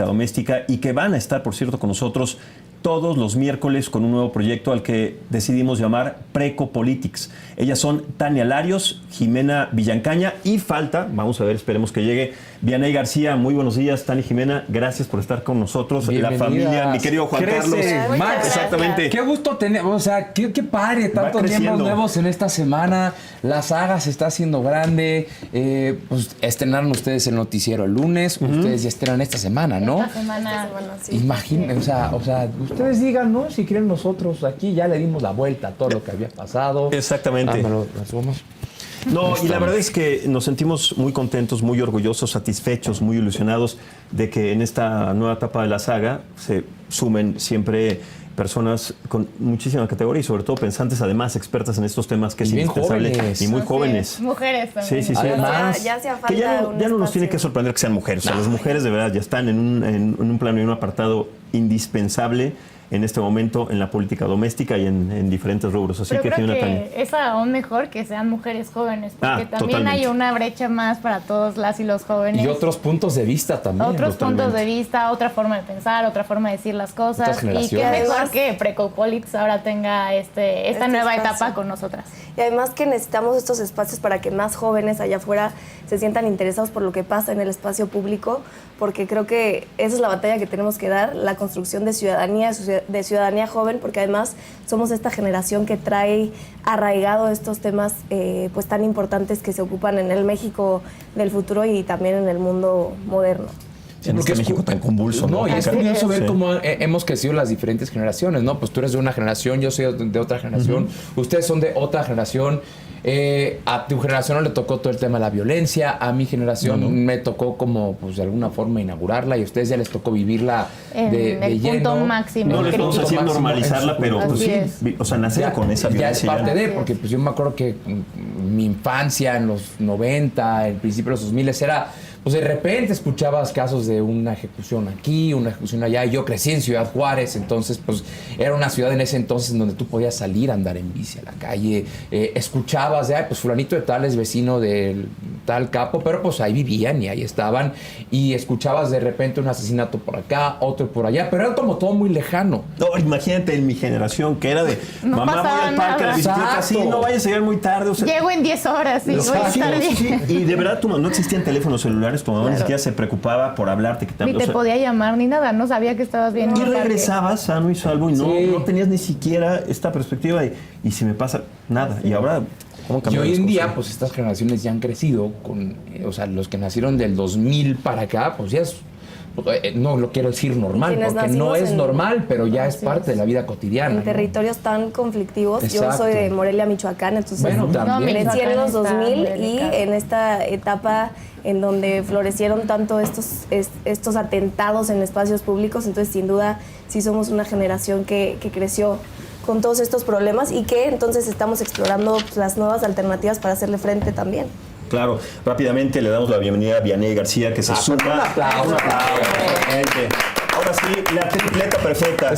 doméstica y que van a estar, por cierto, con nosotros todos los miércoles con un nuevo proyecto al que decidimos llamar Precopolitics. Ellas son Tania Larios, Jimena Villancaña y falta, vamos a ver, esperemos que llegue, Vianey García. Muy buenos días, Tania y Jimena, gracias por estar con nosotros. Bienvenidas. La familia, mi querido Juan Carlos. Max, exactamente. Qué gusto tener, o sea, qué padre, tantos miembros nuevos en esta semana. La saga se está haciendo grande. Pues estrenaron ustedes el noticiero el lunes, ustedes ya estrenan esta semana, ¿no? Esta semana sí. Imaginen, o sea, ustedes digan, ¿no? Si quieren nosotros aquí ya le dimos la vuelta a todo lo que había pasado. Exactamente. No, y la verdad es que nos sentimos muy contentos, muy orgullosos, satisfechos, muy ilusionados de que en esta nueva etapa de la saga se sumen siempre personas con muchísima categoría y sobre todo pensantes, además expertas en estos temas que es indispensable. Y muy jóvenes. Mujeres también. Sí. Además, ya hacía falta que ya no nos espacio. tiene que sorprender que sean mujeres. O sea, las mujeres de verdad ya están en un plano y un apartado indispensable en este momento en la política doméstica y en diferentes rubros. Así Pero que, creo Tania. es aún mejor que sean mujeres jóvenes, porque también totalmente. hay una brecha más para todos las y los jóvenes. y otros puntos de vista también. Otros totalmente. puntos de vista, otra forma de pensar, otra forma de decir las cosas. Otras Y qué generaciones. mejor que Precopolitics ahora tenga esta nueva espacio. etapa con nosotras. Y además que necesitamos estos espacios para que más jóvenes allá afuera se sientan interesados por lo que pasa en el espacio público, porque creo que esa es la batalla que tenemos que dar, la construcción de ciudadanía joven, porque además somos esta generación que trae arraigado estos temas pues tan importantes que se ocupan en el México del futuro y también en el mundo moderno. En este México tan convulso. No, y es curioso ver Sí. cómo hemos crecido las diferentes generaciones, ¿no? Pues tú eres de una generación, yo soy de otra generación, ustedes son de otra generación. A tu generación no le tocó todo el tema de la violencia, a mi generación me tocó como, pues de alguna forma inaugurarla y a ustedes ya les tocó vivirla de el lleno. punto máximo. No les vamos a decir Máximo normalizarla, en su pero pues, Así sí, es. o sea, nacer con esa violencia. Ya es parte ya. de, porque pues yo me acuerdo que mi infancia en los 90, el principio de los 2000 era, pues de repente escuchabas casos de una ejecución aquí, una ejecución allá, y yo crecí en Ciudad Juárez, entonces pues era una ciudad en ese entonces en donde tú podías salir a andar en bici a la calle, escuchabas de, pues fulanito de tal es vecino del tal capo, pero pues ahí vivían y ahí estaban, y escuchabas de repente un asesinato por acá, otro por allá, pero era como todo muy lejano. No, imagínate en mi generación que era de No mamá voy pasaba al parque a la nada. bicicleta, Exacto. sí, no vayas a llegar muy tarde. O sea, Llego en 10 horas y voy a sí, estar bien. sí. Y de verdad no existían teléfonos celulares, tu mamá ni Claro. siquiera se preocupaba por hablarte. Que Ni te podía llamar ni nada, no sabía que estabas bien. en Y el parque. regresabas sano y salvo y Sí. no tenías ni siquiera esta perspectiva de, y si me pasa nada. Y ahora, ¿cómo Y cambian hoy las en día, cosas? pues estas generaciones ya han crecido con, o sea, los que nacieron del 2000 para acá, pues ya es, no lo quiero decir normal, Quienes porque no nacimos es en- normal, pero ya es Así parte es. de la vida cotidiana. En ¿no? territorios tan conflictivos. Exacto. Yo soy de Morelia, Michoacán, entonces Bueno, también. crecí en los Michoacán está 2000 muy y delicado. en esta etapa en donde florecieron tanto estos atentados en espacios públicos, entonces sin duda sí somos una generación que creció con todos estos problemas y que entonces estamos explorando pues, las nuevas alternativas para hacerle frente también. Claro, rápidamente le damos la bienvenida a Vianey García, que se suma. Un aplauso. Gente. Ahora sí, la tripleta perfecta.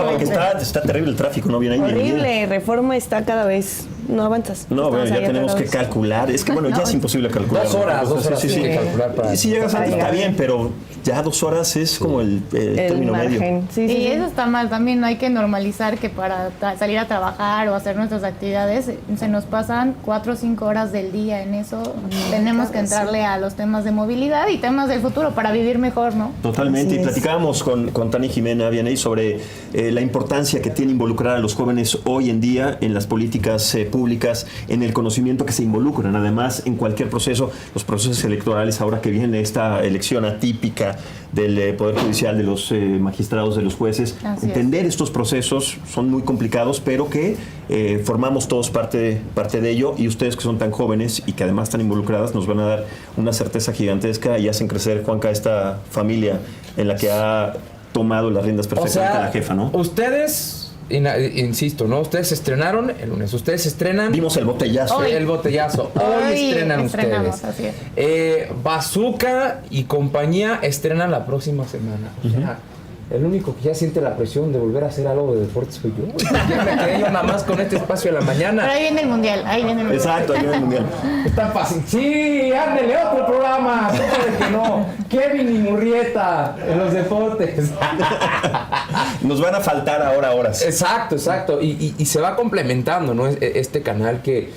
Porque está terrible el tráfico, ¿no? Viene ahí. Horrible, Reforma está cada vez, no avanzas. No, bueno, Estamos ya ahí tenemos que atorados. calcular. Es que bueno, ya es imposible calcular. 2 horas, ¿no? 2 horas Sí, sí, tienes sí. que calcular para... Y si llegas antes está llegar. bien, pero ya 2 horas es como el El término medio. margen. Sí, sí, Y sí. eso está mal también, no hay que normalizar que para salir a trabajar o hacer nuestras actividades se nos pasan 4 o 5 horas del día en eso. Tenemos que entrarle a los temas de movilidad y temas del futuro para vivir mejor, ¿no? Totalmente. Así Y es. platicábamos con Tania y Jimena Vianey sobre la importancia que tiene involucrar a los jóvenes hoy en día en las políticas públicas, en el conocimiento que se involucran, además, en cualquier proceso, los procesos electorales, ahora que viene esta elección atípica del Poder Judicial, de los magistrados, de los jueces. Así Entender estos procesos son muy complicados, pero que formamos todos parte de ello, y ustedes que son tan jóvenes y que además están involucradas nos van a dar una certeza gigantesca y hacen crecer, Juanca, esta familia en la que ha tomado las riendas O perfectamente sea, la jefa, ¿no? ustedes, insisto, ¿no? Ustedes estrenaron el lunes, ustedes estrenan... Vimos el botellazo. Hoy. El botellazo. Hoy estrenan estrenamos, ustedes. así es. Bazooka y compañía estrenan la próxima semana. O sea, el único que ya siente la presión de volver a hacer algo de deporte soy yo. Ya me quedé yo nada más con este espacio de la mañana. Pero ahí viene el mundial, Exacto, ahí viene el mundial. Está fácil. Sí, ándale, otro programa. ¿Cómo de que no? Kevin y Murrieta en los deportes. Nos van a faltar ahora horas. Exacto. Y se va complementando, ¿no? Este canal que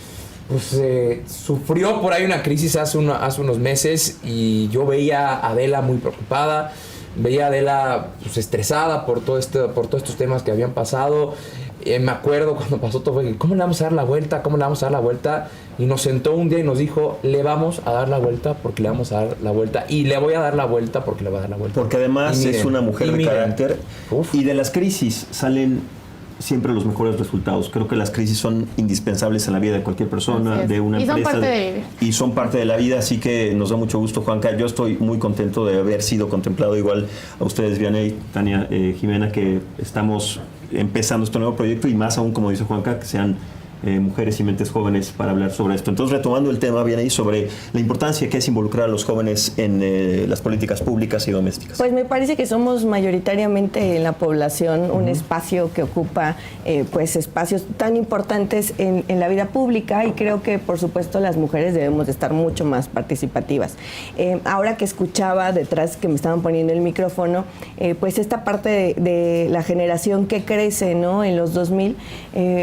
pues sufrió por ahí una crisis hace unos meses y yo veía a Adela muy preocupada, veía a Adela pues, estresada por todos estos temas que habían pasado. Me acuerdo cuando pasó todo, ¿cómo le vamos a dar la vuelta? Y nos sentó un día y nos dijo, le vamos a dar la vuelta porque le vamos a dar la vuelta. Y le voy a dar la vuelta porque le voy a dar la vuelta. Porque además miren, es una mujer de carácter. Uf. Y de las crisis salen siempre los mejores resultados. Creo que las crisis son indispensables en la vida de cualquier persona, de una y empresa. Son parte de vivir. Y son parte de la vida, así que nos da mucho gusto, Juanca. Yo estoy muy contento de haber sido contemplado igual a ustedes, Vianey, Tania, Jimena, que estamos empezando este nuevo proyecto y más aún, como dice Juanca, que sean mujeres y mentes jóvenes para hablar sobre esto. Entonces, retomando el tema, viene ahí sobre la importancia que es involucrar a los jóvenes en las políticas públicas y domésticas. Pues me parece que somos mayoritariamente en la población un espacio que ocupa pues espacios tan importantes en la vida pública y creo que por supuesto las mujeres debemos de estar mucho más participativas. Ahora que escuchaba detrás que me estaban poniendo el micrófono, pues esta parte de la generación que crece, ¿no? En los 2000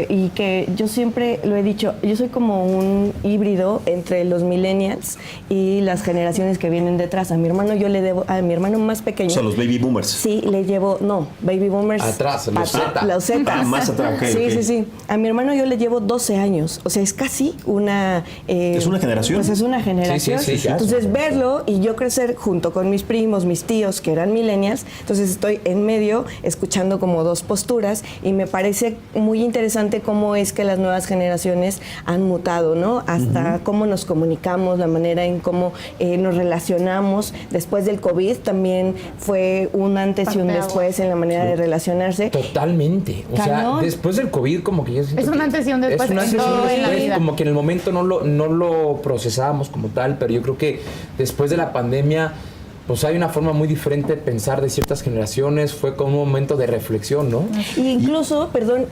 y que yo siempre lo he dicho, yo soy como un híbrido entre los millennials y las generaciones que vienen detrás. A mi hermano yo le debo, a mi hermano más pequeño. O sea, los baby boomers. Sí, le llevo, no, baby boomers. Atrás, los Z. Los Z. Más atrás, ok. Sí. A mi hermano yo le llevo 12 años. O sea, es casi una... es una generación. Pues es una generación. Sí, Entonces, verlo y yo crecer junto con mis primos, mis tíos, que eran millennials, entonces estoy en medio escuchando como dos posturas y me parece muy interesante cómo es que las nuevas generaciones han mutado, ¿no? Hasta cómo nos comunicamos, la manera en cómo nos relacionamos. Después del COVID también fue un antes y un después en la manera de relacionarse. Totalmente. O sea, después del COVID como que yo siento es un antes y un después en todo en la vida. Como que en el momento no lo procesábamos como tal, pero yo creo que después de la pandemia pues hay una forma muy diferente de pensar de ciertas generaciones, fue como un momento de reflexión, ¿no? Y incluso, perdón,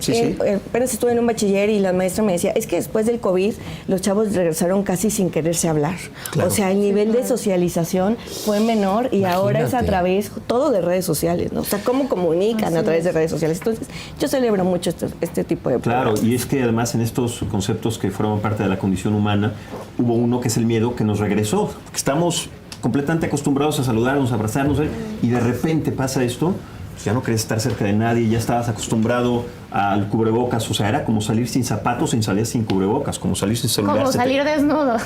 apenas estuve en un bachiller y la maestra me decía, es que después del COVID los chavos regresaron casi sin quererse hablar. Claro. O sea, el nivel de socialización fue menor y ahora es a través, todo de redes sociales, ¿no? O sea, cómo comunican a través de redes sociales. Entonces, yo celebro mucho este tipo de Claro, programas. y es que además en estos conceptos que forman parte de la condición humana, hubo uno que es el miedo que nos regresó, porque estamos completamente acostumbrados a saludarnos, a abrazarnos, y de repente pasa esto, pues ya no querés estar cerca de nadie, ya estabas acostumbrado al cubrebocas, o sea, era como salir sin zapatos, sin salir sin cubrebocas, como salir sin celular. Como salir desnudo.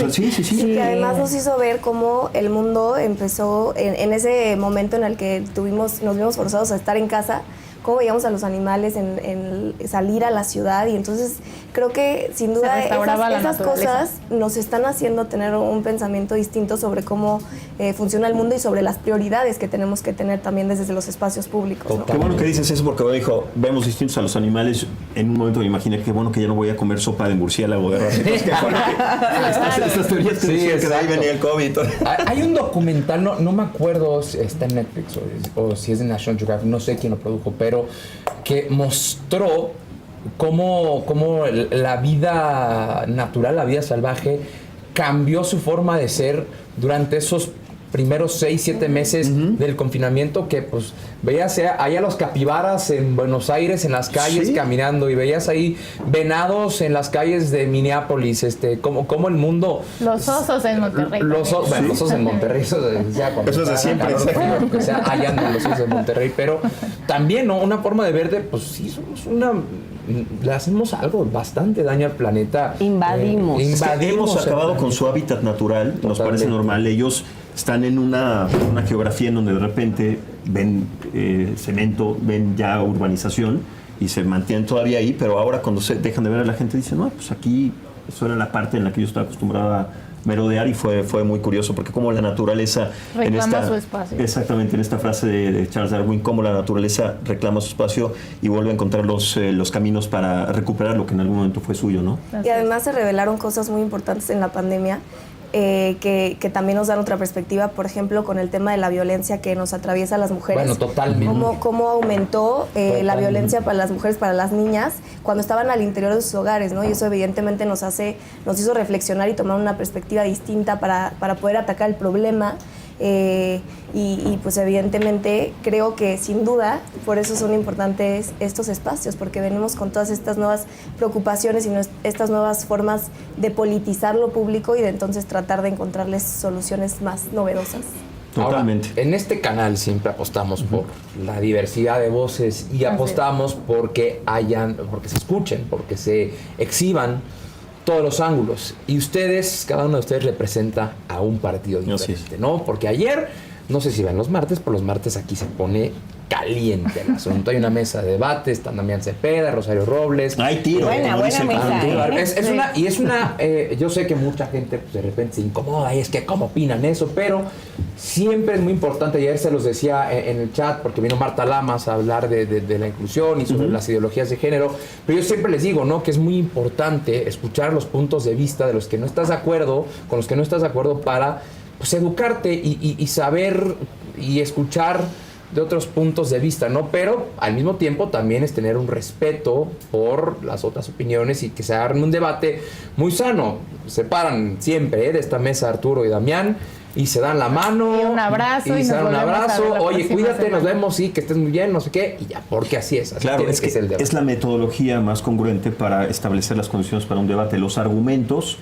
Sí. Y que además nos hizo ver cómo el mundo empezó en ese momento en el que nos vimos forzados a estar en casa, cómo veíamos a los animales en salir a la ciudad, y entonces creo que sin duda esas cosas nos están haciendo tener un pensamiento distinto sobre cómo funciona el mundo y sobre las prioridades que tenemos que tener también desde los espacios públicos, ¿no? Qué bueno que dices eso, porque dijo, vemos distintos a los animales. En un momento me imaginé que bueno que ya no voy a comer sopa de murciélago, de ratas. Estas teorías que decían que de ahí venía el COVID. Hay un documental, no me acuerdo si está en Netflix o si es de National Geographic, no sé quién lo produjo, pero que mostró cómo la vida natural, la vida salvaje, cambió su forma de ser durante esos primeros 6-7 meses del confinamiento, que pues veías ahí a los capibaras en Buenos Aires en las calles caminando, y veías ahí venados en las calles de Minneapolis, como el mundo... Los osos en Monterrey. Los osos en Monterrey, eso es de siempre. O sea, allá andan los osos en Monterrey, pero también, ¿no? Una forma de ver pues sí, somos le hacemos algo bastante daño al planeta. Invadimos. Hemos acabado con su hábitat natural. Totalmente. Nos parece normal. Ellos están en una geografía en donde de repente ven cemento, ven ya urbanización y se mantienen todavía ahí, pero ahora cuando se dejan de ver a la gente dicen, no, pues aquí eso era la parte en la que yo estaba acostumbrado a merodear, y fue muy curioso porque como la naturaleza reclama su espacio. Exactamente, en esta frase de Charles Darwin, cómo la naturaleza reclama su espacio y vuelve a encontrar los caminos para recuperar lo que en algún momento fue suyo, ¿no? Y además se revelaron cosas muy importantes en la pandemia, que también nos dan otra perspectiva, por ejemplo, con el tema de la violencia que nos atraviesa a las mujeres. Bueno, totalmente. Cómo aumentó la violencia para las mujeres, para las niñas, cuando estaban al interior de sus hogares, ¿no? Y eso evidentemente nos hizo reflexionar y tomar una perspectiva distinta para poder atacar el problema. Y pues evidentemente creo que sin duda por eso son importantes estos espacios, porque venimos con todas estas nuevas preocupaciones y estas nuevas formas de politizar lo público y de entonces tratar de encontrarles soluciones más novedosas. Totalmente. Ahora, en este canal siempre apostamos por la diversidad de voces y apostamos porque se escuchen, porque se exhiban todos los ángulos. Y ustedes, cada uno de ustedes representa a un partido diferente, ¿no? Porque ayer, no sé si ven los martes, pero los martes aquí se pone caliente el asunto. Hay una mesa de debate, están Damián Cepeda, Rosario Robles. Hay tiro. Buena mesa. Es una, yo sé que mucha gente pues, de repente se incomoda y es que cómo opinan eso, pero siempre es muy importante. Ayer se los decía en el chat porque vino Marta Lamas a hablar de la inclusión y sobre las ideologías de género, pero yo siempre les digo, ¿no? Que es muy importante escuchar los puntos de vista de los que no estás de acuerdo, con los que no estás de acuerdo para pues educarte y saber y escuchar de otros puntos de vista, ¿no? Pero al mismo tiempo también es tener un respeto por las otras opiniones y que se hagan un debate muy sano. Se paran siempre de esta mesa Arturo y Damián y se dan la mano. Y un abrazo. Y se dan un abrazo. Oye, cuídate, semana. nos vemos, sí, que estés muy bien, no sé qué. Y ya, porque así es. Así Claro, es que ser el debate. es la metodología más congruente para establecer las condiciones para un debate. Los argumentos,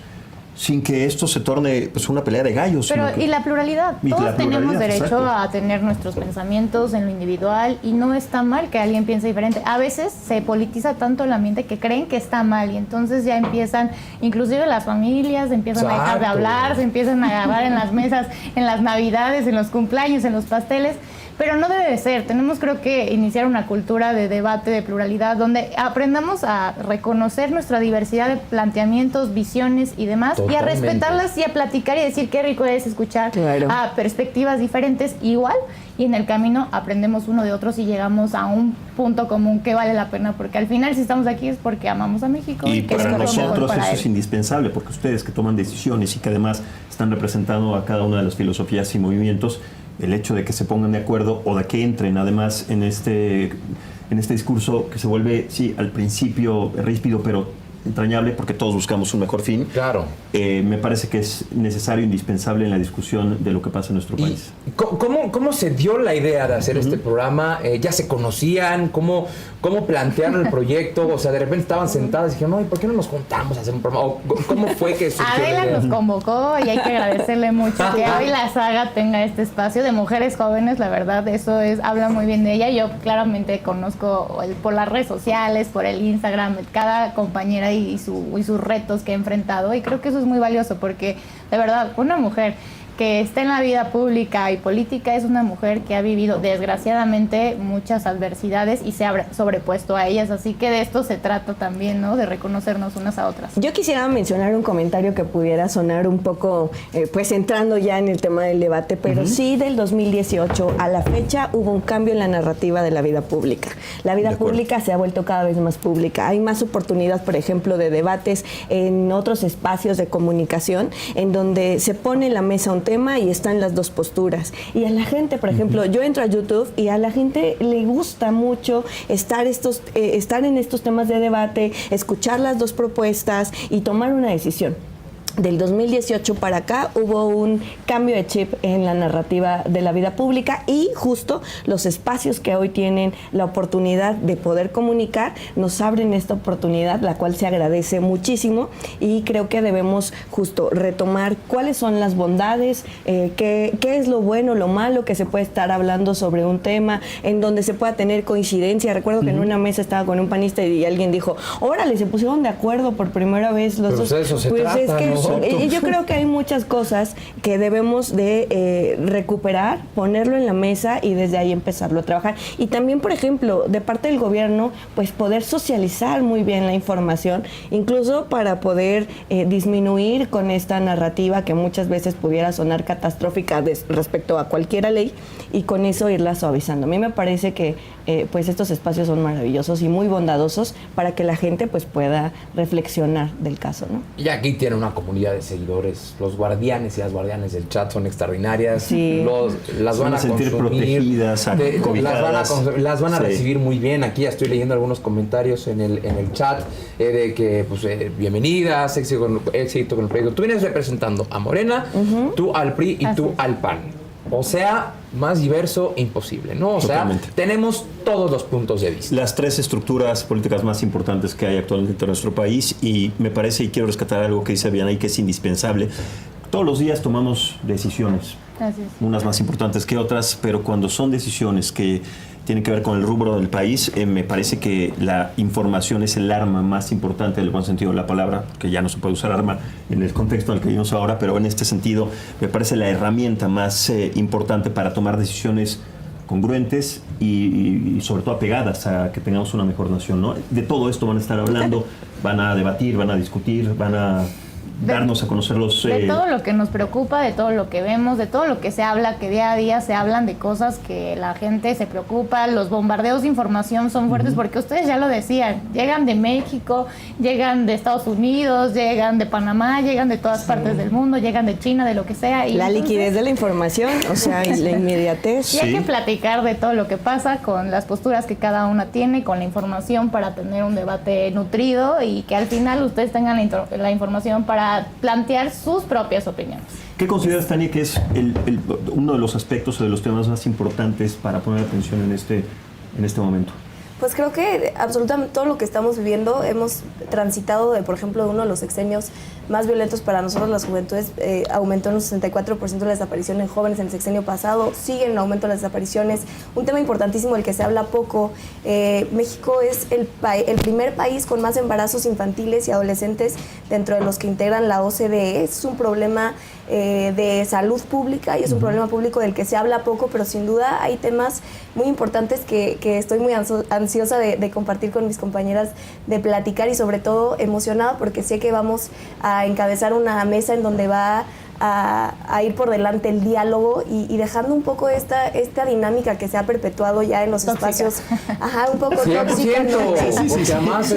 sin que esto se torne pues una pelea de gallos. Pero, sino que- y la pluralidad. Y Todos la tenemos pluralidad, derecho exacto. a tener nuestros pensamientos en lo individual y no está mal que alguien piense diferente. A veces se politiza tanto el ambiente que creen que está mal y entonces ya empiezan, inclusive las familias, empiezan a dejar de Exacto. hablar, se empiezan a agarrar en las mesas, en las navidades, en los cumpleaños, en los pasteles. Pero no debe de ser. Tenemos, creo que, iniciar una cultura de debate, de pluralidad, donde aprendamos a reconocer nuestra diversidad de planteamientos, visiones y demás, y a Totalmente. respetarlas y a platicar y decir qué rico es escuchar Claro. a perspectivas diferentes igual, y en el camino aprendemos uno de otros y llegamos a un punto común que vale la pena, porque al final si estamos aquí es porque amamos a México Y que para es lo mejor nosotros para eso él. es indispensable, porque ustedes que toman decisiones y que además están representando a cada una de las filosofías y movimientos, el hecho de que se pongan de acuerdo o de que entren además en este discurso que se vuelve, sí, al principio ríspido, pero entrañable, porque todos buscamos un mejor fin. Claro. Me parece que es necesario, indispensable en la discusión de lo que pasa en nuestro ¿Y país. cómo se dio la idea de hacer este programa? ¿Ya se conocían? ¿Cómo plantearon el proyecto? O sea, de repente estaban sentadas y dijeron, no, ¿y por qué no nos juntamos a hacer un programa? ¿O ¿Cómo fue que surgió la Adela idea? nos convocó y hay que agradecerle mucho que hoy la saga tenga este espacio de mujeres jóvenes. La verdad, eso habla muy bien de ella. Yo claramente conozco por las redes sociales, por el Instagram, cada compañera y sus retos que ha enfrentado, y creo que eso es muy valioso porque de verdad una mujer que está en la vida pública y política es una mujer que ha vivido desgraciadamente muchas adversidades y se ha sobrepuesto a ellas, así que de esto se trata también, ¿no? De reconocernos unas a otras. Yo quisiera mencionar un comentario que pudiera sonar un poco, pues entrando ya en el tema del debate, pero sí del 2018 a la fecha hubo un cambio en la narrativa de la vida pública. La vida pública se ha vuelto cada vez más pública. Hay más oportunidad, por ejemplo, de debates en otros espacios de comunicación, en donde se pone en la mesa un tema y están las dos posturas. Y a la gente, por ejemplo, yo entro a YouTube y a la gente le gusta mucho estar en estos temas de debate, escuchar las dos propuestas y tomar una decisión. Del 2018 para acá hubo un cambio de chip en la narrativa de la vida pública y justo los espacios que hoy tienen la oportunidad de poder comunicar nos abren esta oportunidad, la cual se agradece muchísimo, y creo que debemos justo retomar cuáles son las bondades, qué es lo bueno, lo malo que se puede estar hablando sobre un tema, en donde se pueda tener coincidencia. Recuerdo que en una mesa estaba con un panista y alguien dijo, órale, se pusieron de acuerdo por primera vez los Pero dos. de eso se Pues trata, es que ¿no? yo creo que hay muchas cosas que debemos de recuperar, ponerlo en la mesa y desde ahí empezarlo a trabajar. Y también, por ejemplo, de parte del gobierno, pues poder socializar muy bien la información, incluso para poder disminuir con esta narrativa que muchas veces pudiera sonar catastrófica respecto a cualquier ley, y con eso irla suavizando. A mí me parece que pues estos espacios son maravillosos y muy bondadosos para que la gente pues pueda reflexionar del caso, ¿no? Y aquí tiene una comunidad pandilla de seguidores. Los guardianes y las guardianes del chat son extraordinarias. Sí. Las van a sentir consumir. protegidas, acobijadas. Las van a Sí. recibir muy bien. Aquí ya estoy leyendo algunos comentarios en el chat de que, pues, bienvenidas, éxito con el proyecto. Tú vienes representando a Morena, tú al PRI y Así tú es. al PAN. O sea, más diverso imposible, ¿no? O Totalmente. sea, tenemos todos los puntos de vista. Las tres estructuras políticas más importantes que hay actualmente en nuestro país, y me parece, y quiero rescatar algo que dice Vianey, que es indispensable. Todos los días tomamos decisiones, Así es. unas más importantes que otras, pero cuando son decisiones que tienen que ver con el rubro del país, me parece que la información es el arma más importante, en el buen sentido de la palabra, que ya no se puede usar arma en el contexto en el que vivimos ahora, pero en este sentido me parece la herramienta más importante para tomar decisiones congruentes y sobre todo apegadas a que tengamos una mejor nación, ¿no? De todo esto van a estar hablando, van a debatir, van a discutir, van a darnos a conocer los... De todo lo que nos preocupa, de todo lo que vemos, de todo lo que se habla, que día a día se hablan de cosas que la gente se preocupa. Los bombardeos de información son fuertes porque ustedes ya lo decían, llegan de México, llegan de Estados Unidos, llegan de Panamá, llegan de todas partes del mundo, llegan de China, de lo que sea. Y La entonces, liquidez de la información, o sea, y la inmediatez. y hay Sí. que platicar de todo lo que pasa con las posturas que cada una tiene, con la información para tener un debate nutrido y que al final ustedes tengan la información para plantear sus propias opiniones. ¿Qué consideras, Tania, que es uno de los aspectos o de los temas más importantes para poner atención en este momento? Pues creo que absolutamente todo lo que estamos viviendo hemos transitado de, por ejemplo, de uno de los sexenios más violentos para nosotros las juventudes. Aumentó en un 64% la desaparición en jóvenes en el sexenio pasado, sigue en aumento las desapariciones. Un tema importantísimo del que se habla poco, México es el primer país con más embarazos infantiles y adolescentes dentro de los que integran la OCDE. Es un problema de salud pública y es un problema público del que se habla poco, pero sin duda hay temas muy importantes que estoy muy ansiosa de compartir con mis compañeras, de platicar y sobre todo emocionada porque sé que vamos a encabezar una mesa en donde va a ir por delante el diálogo y dejando un poco esta dinámica que se ha perpetuado ya en los Tóxica. espacios, un poco 100%, tóxica, porque además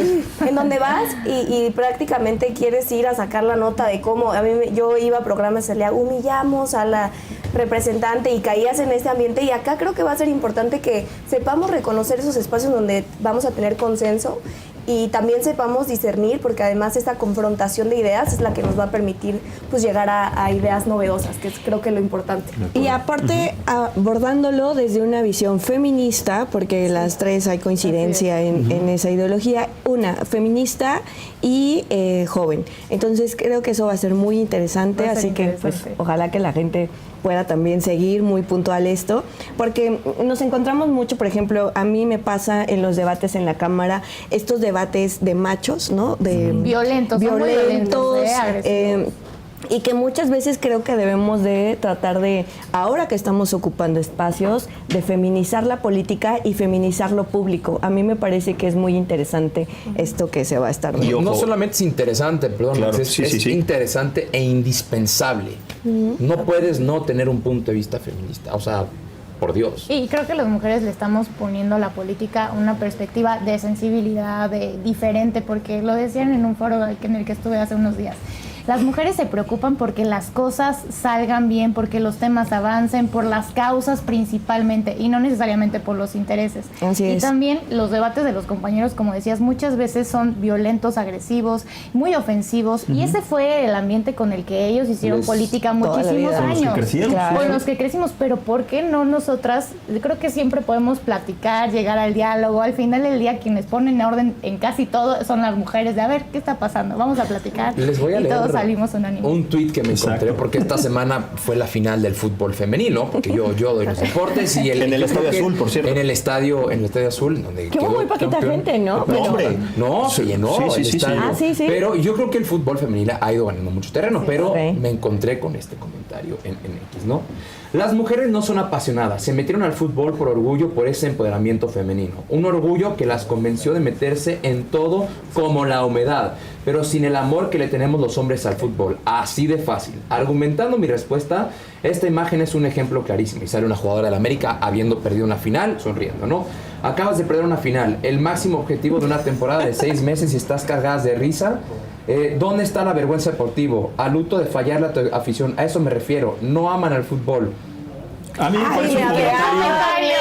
en donde vas y prácticamente quieres ir a sacar la nota de cómo yo iba a programas y le humillamos a la representante y caías en este ambiente, y acá creo que va a ser importante que sepamos reconocer esos espacios donde vamos a tener consenso y también sepamos discernir, porque además esta confrontación de ideas es la que nos va a permitir pues llegar a ideas novedosas, que es creo que lo importante. Y aparte, abordándolo desde una visión feminista, porque las tres hay coincidencia en esa ideología, una feminista y joven. Entonces creo que eso va a ser muy interesante, Va a ser así que pues interesante. ojalá que la gente pueda también seguir muy puntual esto, porque nos encontramos mucho, por ejemplo, a mí me pasa en los debates en la Cámara, estos debates de machos, ¿no? De Violentos, son muy violentos, agresivos. Y que muchas veces creo que debemos de tratar de, ahora que estamos ocupando espacios, de feminizar la política y feminizar lo público. A mí me parece que es muy interesante esto que se va a estar Y dando. ojo. no solamente es interesante, perdón, Claro, es sí. interesante e indispensable. No puedes no tener un punto de vista feminista, o sea, por Dios. Y creo que las mujeres le estamos poniendo a la política una perspectiva de sensibilidad, de diferente, porque lo decían en un foro en el que estuve hace unos días. Las mujeres se preocupan porque las cosas salgan bien, porque los temas avancen, por las causas principalmente y no necesariamente por los intereses. Así y es. también los debates de los compañeros, como decías, muchas veces son violentos, agresivos, muy ofensivos, y ese fue el ambiente con el que ellos hicieron política toda la muchísimos vida. Con los que años. crecieron, Claro. Con los que crecimos, pero ¿por qué no nosotras? Creo que siempre podemos platicar, llegar al diálogo. Al final del día, quienes ponen orden en casi todo son las mujeres. De a ver, ¿qué está pasando? Vamos a platicar. Les voy a y leer todos salimos unánimes. un tuit que me encontré, Exacto. porque esta semana fue la final del fútbol femenino, porque yo doy los deportes y En el yo Estadio creo que Azul, por cierto. En el estadio Azul, donde Que hubo quedó muy poquita campeón. gente, ¿no? No, hombre. No, se llenó Sí, el sí, sí, estadio. sí. Ah, sí, sí. Pero yo creo que el fútbol femenil ha ido ganando mucho terreno, pero Ok. me encontré con este comentario en X, ¿no? Las mujeres no son apasionadas, se metieron al fútbol por orgullo, por ese empoderamiento femenino. Un orgullo que las convenció de meterse en todo como la humedad, pero sin el amor que le tenemos los hombres al fútbol. Así de fácil. Argumentando mi respuesta, esta imagen es un ejemplo clarísimo. Y sale una jugadora de la América habiendo perdido una final, sonriendo, ¿no? Acabas de perder una final, el máximo objetivo de una temporada de 6 meses y estás cargadas de risa. ¿Dónde está la vergüenza deportivo? Al luto de fallarle a tu afición. A eso me refiero. No aman al fútbol. A mí me parece un comentario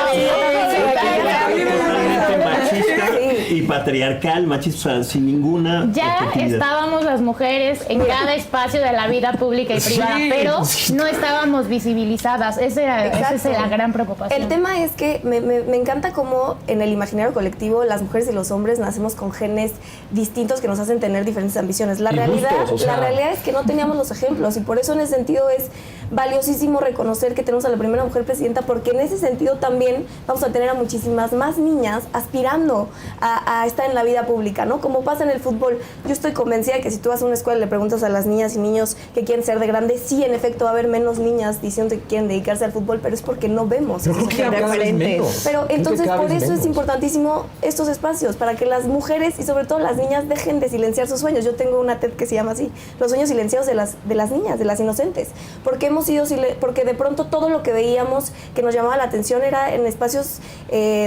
totalmente machista y patriarcal, machista, o sea, sin ninguna Ya objetividad. estábamos las mujeres en cada espacio de la vida pública y privada, pero no estábamos visibilizadas. Esa es la gran preocupación. El tema es que me encanta cómo en el imaginario colectivo las mujeres y los hombres nacemos con genes distintos que nos hacen tener diferentes ambiciones. La Y realidad, gustos, o sea. la realidad es que no teníamos los ejemplos y por eso en ese sentido es valiosísimo reconocer que tenemos a la primera mujer presidenta, porque en ese sentido también vamos a tener a muchísimas más niñas aspirando a estar en la vida pública, ¿no? Como pasa en el fútbol. Yo estoy convencida de que si tú vas a una escuela y le preguntas a las niñas y niños que quieren ser de grande, sí, en efecto va a haber menos niñas diciendo que quieren dedicarse al fútbol, pero es porque no vemos Pero esos creo que cada vez referentes. menos. pero Creo que entonces cada por vez eso es menos. importantísimo estos espacios, para que las mujeres y sobre todo las niñas dejen de silenciar sus sueños. Yo tengo una TED que se llama así, los sueños silenciados de las niñas, de las inocentes, porque hemos sido porque de pronto todo lo que veíamos que nos llamaba la atención era en espacios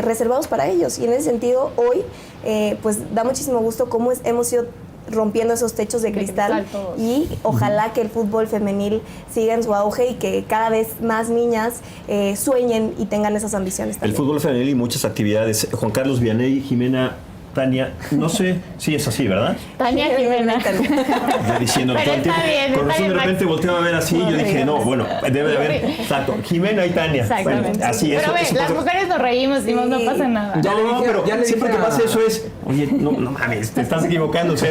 reservados para ellos, y en ese sentido hoy pues da muchísimo gusto cómo hemos ido rompiendo esos techos de cristal todos. y ojalá que el fútbol femenil siga en su auge y que cada vez más niñas sueñen y tengan esas ambiciones El también. fútbol femenil y muchas actividades. Juan Carlos Vianney, Jimena, Tania, no sé, sí es así, ¿verdad? Tania Jimena. Yo diciendo Pero todo el está tiempo. bien, Con está razón de bien, repente Max. volteaba a ver así y yo dije, no, bueno, debe de haber, exacto, Jimena y Tania. Exactamente. Bueno, así es. Pero ve, las mujeres nos reímos, decimos, no pasa nada. Ya le No, dije- pero ya le siempre que dije a- pasa eso es, oye, no mames, te estás equivocando, o sea,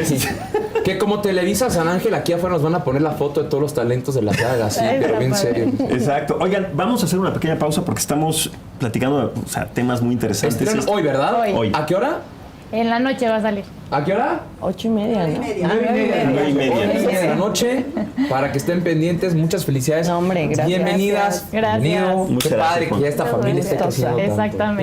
Que como Televisa San Ángel, aquí afuera nos van a poner la foto de todos los talentos de la saga, sí, pero bien serio. Exacto. Oigan, vamos a hacer una pequeña pausa porque estamos platicando, o sea, temas muy interesantes. Estrenan hoy, ¿verdad? Hoy. ¿A qué hora? En la noche va a salir. ¿A qué hora? 8:30, ¿no? 9:30. de la noche, para que estén pendientes. Muchas felicidades. No, hombre, gracias. Bienvenidas. Gracias. Bienvenido. Muchas Qué gracias, padre Juan. que ya esta familia esté creciendo tanto. Exactamente.